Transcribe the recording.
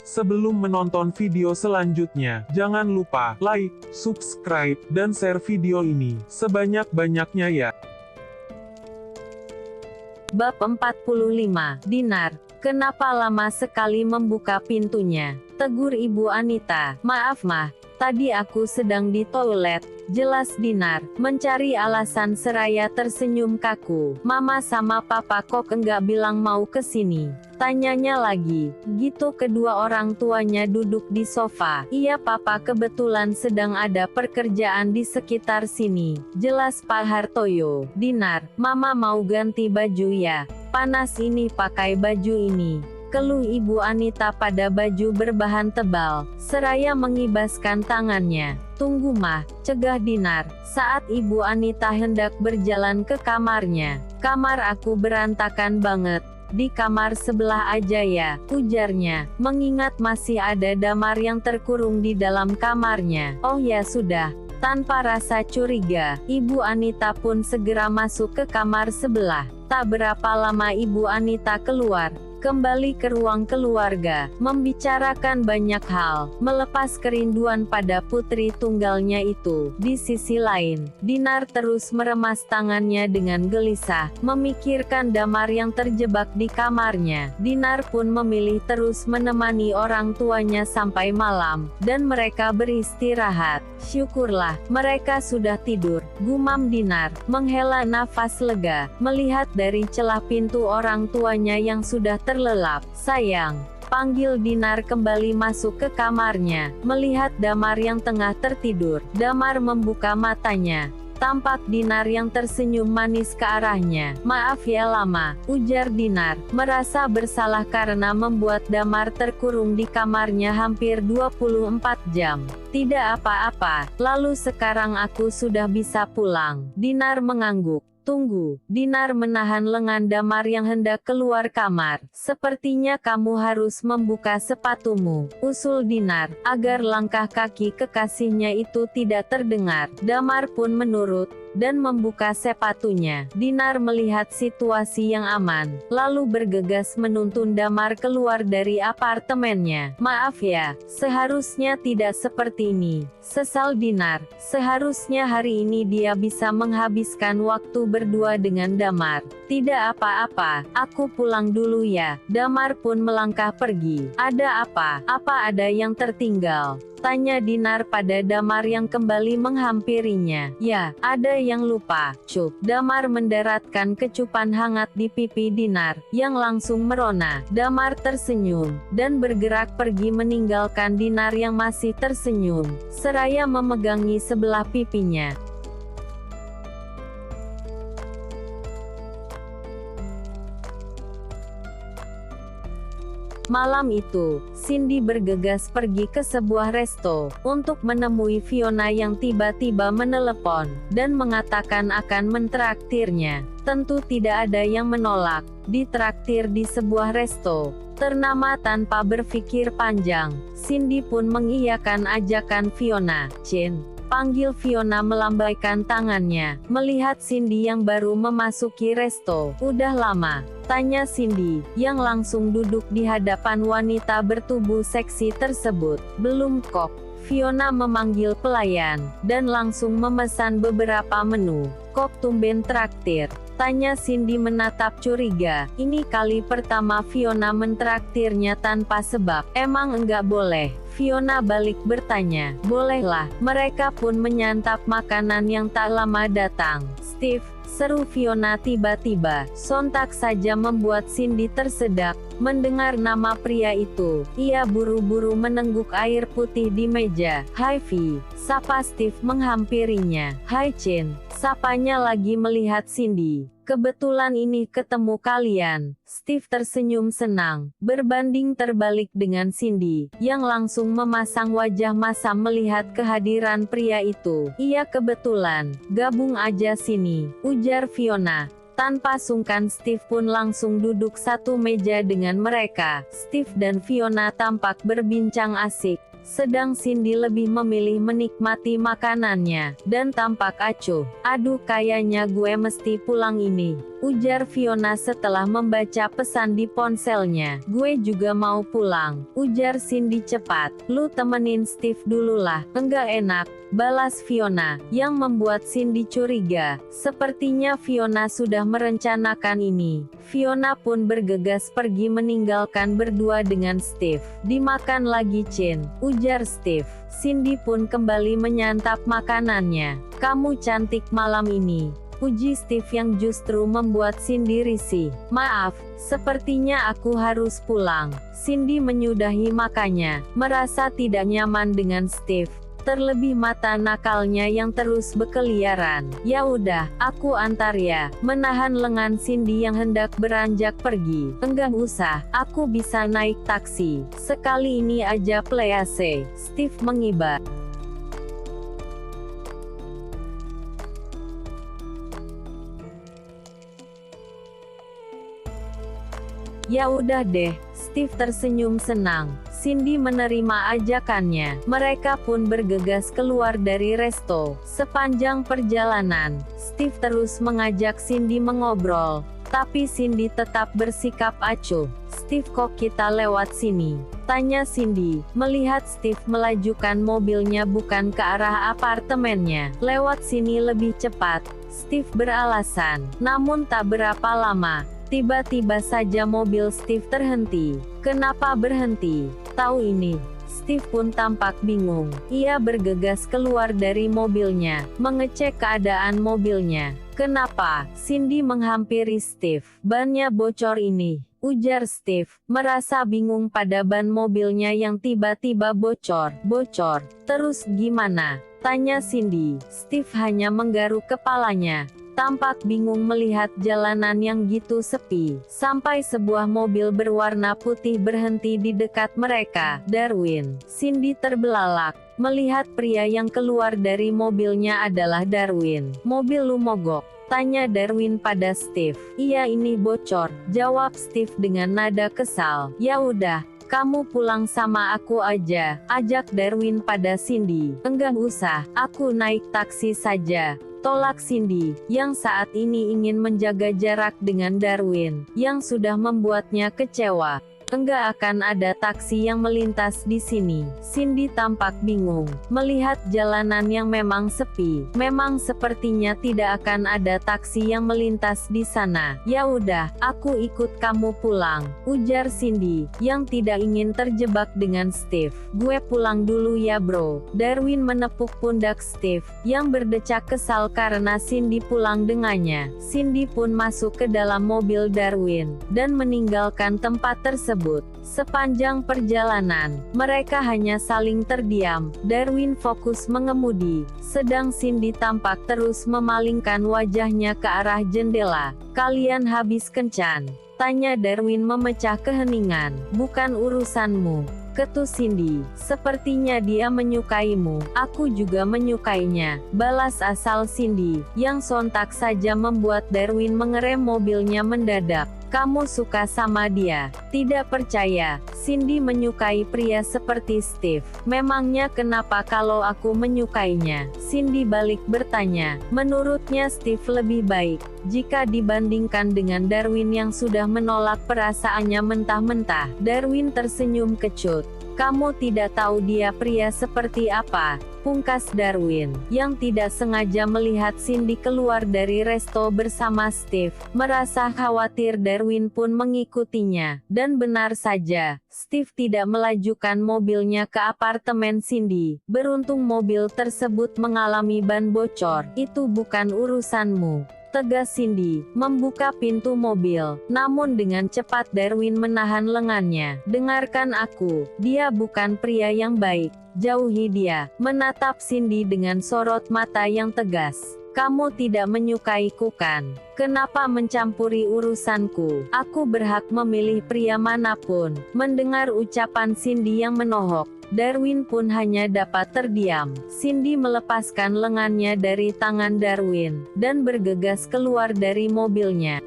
Sebelum menonton video selanjutnya, jangan lupa like, subscribe, dan share video ini sebanyak-banyaknya ya. Bab 45, Dinar, kenapa lama sekali membuka pintunya? Tegur Ibu Anita. Maaf mah, tadi aku sedang di toilet. Jelas Dinar, mencari alasan seraya tersenyum kaku. Mama sama papa kok enggak bilang mau ke sini? Tanyanya lagi. Gitu kedua orang tuanya duduk di sofa. Iya papa, kebetulan sedang ada pekerjaan di sekitar sini. Jelas Pak Hartoyo. Dinar, mama mau ganti baju ya. Panas ini pakai baju ini. Keluh Ibu Anita pada baju berbahan tebal, seraya mengibaskan tangannya. Tunggu mah, cegah Dinar, saat Ibu Anita hendak berjalan ke kamarnya. Kamar aku berantakan banget. Di kamar sebelah aja ya, ujarnya, mengingat masih ada Damar yang terkurung di dalam kamarnya. Oh ya sudah. Tanpa rasa curiga, Ibu Anita pun segera masuk ke kamar sebelah. Tak berapa lama Ibu Anita keluar, kembali ke ruang keluarga, membicarakan banyak hal, melepas kerinduan pada putri tunggalnya itu. Di sisi lain, Dinar terus meremas tangannya dengan gelisah, memikirkan Damar yang terjebak di kamarnya. Dinar pun memilih terus menemani orang tuanya sampai malam, dan mereka beristirahat. Syukurlah, mereka sudah tidur, gumam Dinar, menghela nafas lega, melihat dari celah pintu orang tuanya yang sudah terlelap. Sayang, panggil Dinar kembali masuk ke kamarnya, melihat Damar yang tengah tertidur. Damar membuka matanya. Tampak Dinar yang tersenyum manis ke arahnya. Maaf ya lama, ujar Dinar, merasa bersalah karena membuat Damar terkurung di kamarnya hampir 24 jam. Tidak apa-apa, lalu sekarang aku sudah bisa pulang. Dinar mengangguk. Tunggu, Dinar menahan lengan Damar yang hendak keluar kamar. Sepertinya kamu harus membuka sepatumu, usul Dinar, agar langkah kaki kekasihnya itu tidak terdengar. Damar pun menurut, dan membuka sepatunya. Dinar melihat situasi yang aman, lalu bergegas menuntun Damar keluar dari apartemennya. Maaf ya, seharusnya tidak seperti ini, sesal Dinar. Seharusnya hari ini dia bisa menghabiskan waktu berdua dengan Damar. Tidak apa-apa, aku pulang dulu ya. Damar pun melangkah pergi. Ada apa? Apa ada yang tertinggal? Tanya Dinar pada Damar yang kembali menghampirinya. Ya, ada yang lupa. Cup. Damar mendaratkan kecupan hangat di pipi Dinar, yang langsung merona. Damar tersenyum, dan bergerak pergi meninggalkan Dinar yang masih tersenyum, seraya memegangi sebelah pipinya. Malam itu, Cindy bergegas pergi ke sebuah resto, untuk menemui Fiona yang tiba-tiba menelepon, dan mengatakan akan mentraktirnya. Tentu tidak ada yang menolak, ditraktir di sebuah resto ternama. Tanpa berpikir panjang, Cindy pun mengiyakan ajakan Fiona. Chin, panggil Fiona melambaikan tangannya, melihat Cindy yang baru memasuki resto. Udah lama? Tanya Cindy, yang langsung duduk di hadapan wanita bertubuh seksi tersebut. Belum kok. Fiona memanggil pelayan, dan langsung memesan beberapa menu. Kok tumben traktir? Tanya Cindy menatap curiga. Ini kali pertama Fiona mentraktirnya tanpa sebab. Emang enggak boleh? Fiona balik bertanya. Bolehlah. Mereka pun menyantap makanan yang tak lama datang. Steve, seru Fiona tiba-tiba, sontak saja membuat Cindy tersedak. Mendengar nama pria itu, ia buru-buru menengguk air putih di meja. Hai Vi, sapa Steve menghampirinya. Hai Chin, sapanya lagi melihat Cindy. Kebetulan ini ketemu kalian. Steve tersenyum senang, berbanding terbalik dengan Cindy, yang langsung memasang wajah masam melihat kehadiran pria itu. Iya kebetulan, gabung aja sini, ujar Fiona. Tanpa sungkan Steve pun langsung duduk satu meja dengan mereka. Steve dan Fiona tampak berbincang asik. sedang Cindy lebih memilih menikmati makanannya, dan tampak acuh. "Aduh, kayaknya gue mesti pulang ini," ujar Fiona setelah membaca pesan di ponselnya. "Gue juga mau pulang," ujar Cindy cepat. "Lu temenin Steve dulu lah." "Enggak enak," balas Fiona, yang membuat Cindy curiga. Sepertinya Fiona sudah merencanakan ini. Fiona pun bergegas pergi meninggalkan berdua dengan Steve. "Dimakan lagi, Chin," ujar Steve. Cindy pun kembali menyantap makanannya. "Kamu cantik malam ini," puji Steve yang justru membuat Cindy risih. "Maaf, sepertinya aku harus pulang." Cindy menyudahi makannya, merasa tidak nyaman dengan Steve. Terlebih mata nakalnya yang terus berkeliaran. "Ya udah, aku antar ya," menahan lengan Cindy yang hendak beranjak pergi. "Enggak usah, aku bisa naik taksi. Sekali ini aja please." Steve mengiba. "Ya udah deh," Steve tersenyum senang. Cindy menerima ajakannya. Mereka pun bergegas keluar dari resto. Sepanjang perjalanan, Steve terus mengajak Cindy mengobrol, tapi Cindy tetap bersikap acuh. "Steve, kok kita lewat sini?" tanya Cindy, melihat Steve melajukan mobilnya bukan ke arah apartemennya. "Lewat sini lebih cepat," Steve beralasan. Namun tak berapa lama, tiba-tiba saja mobil Steve terhenti. "Kenapa berhenti?" Tahu ini, Steve pun tampak bingung. Ia bergegas keluar dari mobilnya, mengecek keadaan mobilnya. "Kenapa?" Cindy menghampiri Steve. "Bannya bocor ini," ujar Steve, merasa bingung pada ban mobilnya yang tiba-tiba bocor. "Bocor? Terus gimana?" tanya Cindy. Steve hanya menggaruk kepalanya, tampak bingung melihat jalanan yang gitu sepi, sampai sebuah mobil berwarna putih berhenti di dekat mereka. "Darwin." Cindy terbelalak, melihat pria yang keluar dari mobilnya adalah Darwin. "Mobil lu mogok?" tanya Darwin pada Steve. "Iya, ini bocor," jawab Steve dengan nada kesal. "Ya udah, kamu pulang sama aku aja," ajak Darwin pada Cindy. "Enggak usah, aku naik taksi saja," tolak Cindy, yang saat ini ingin menjaga jarak dengan Darwin, yang sudah membuatnya kecewa. "Enggak akan ada taksi yang melintas di sini." Cindy tampak bingung, melihat jalanan yang memang sepi. Memang sepertinya tidak akan ada taksi yang melintas di sana. "Ya udah, aku ikut kamu pulang," ujar Cindy, yang tidak ingin terjebak dengan Steve. "Gue pulang dulu ya bro." Darwin menepuk pundak Steve, yang berdecak kesal karena Cindy pulang dengannya. Cindy pun masuk ke dalam mobil Darwin, dan meninggalkan tempat tersebut. Sepanjang perjalanan, mereka hanya saling terdiam. Darwin fokus mengemudi, sedang Cindy tampak terus memalingkan wajahnya ke arah jendela. "Kalian habis kencan?" tanya Darwin memecah keheningan. "Bukan urusanmu," ketus Cindy. "Sepertinya dia menyukaimu." "Aku juga menyukainya," balas asal Cindy, yang sontak saja membuat Darwin mengerem mobilnya mendadak. "Kamu suka sama dia?" "Tidak percaya." Cindy menyukai pria seperti Steve. "Memangnya kenapa kalau aku menyukainya?" Cindy balik bertanya. Menurutnya Steve lebih baik, jika dibandingkan dengan Darwin yang sudah menolak perasaannya mentah-mentah. Darwin tersenyum kecut. "Kamu tidak tahu dia pria seperti apa," pungkas Darwin, yang tidak sengaja melihat Cindy keluar dari resto bersama Steve. Merasa khawatir, Darwin pun mengikutinya. Dan benar saja, Steve tidak melajukan mobilnya ke apartemen Cindy. "Beruntung mobil tersebut mengalami ban bocor. Itu bukan urusanmu," tegas Cindy, membuka pintu mobil. Namun dengan cepat Darwin menahan lengannya. "Dengarkan aku, dia bukan pria yang baik. Jauhi dia." Menatap Cindy dengan sorot mata yang tegas. "Kamu tidak menyukaiku kan? Kenapa mencampuri urusanku? Aku berhak memilih pria manapun." Mendengar ucapan Cindy yang menohok, Darwin pun hanya dapat terdiam. Cindy melepaskan lengannya dari tangan Darwin, dan bergegas keluar dari mobilnya.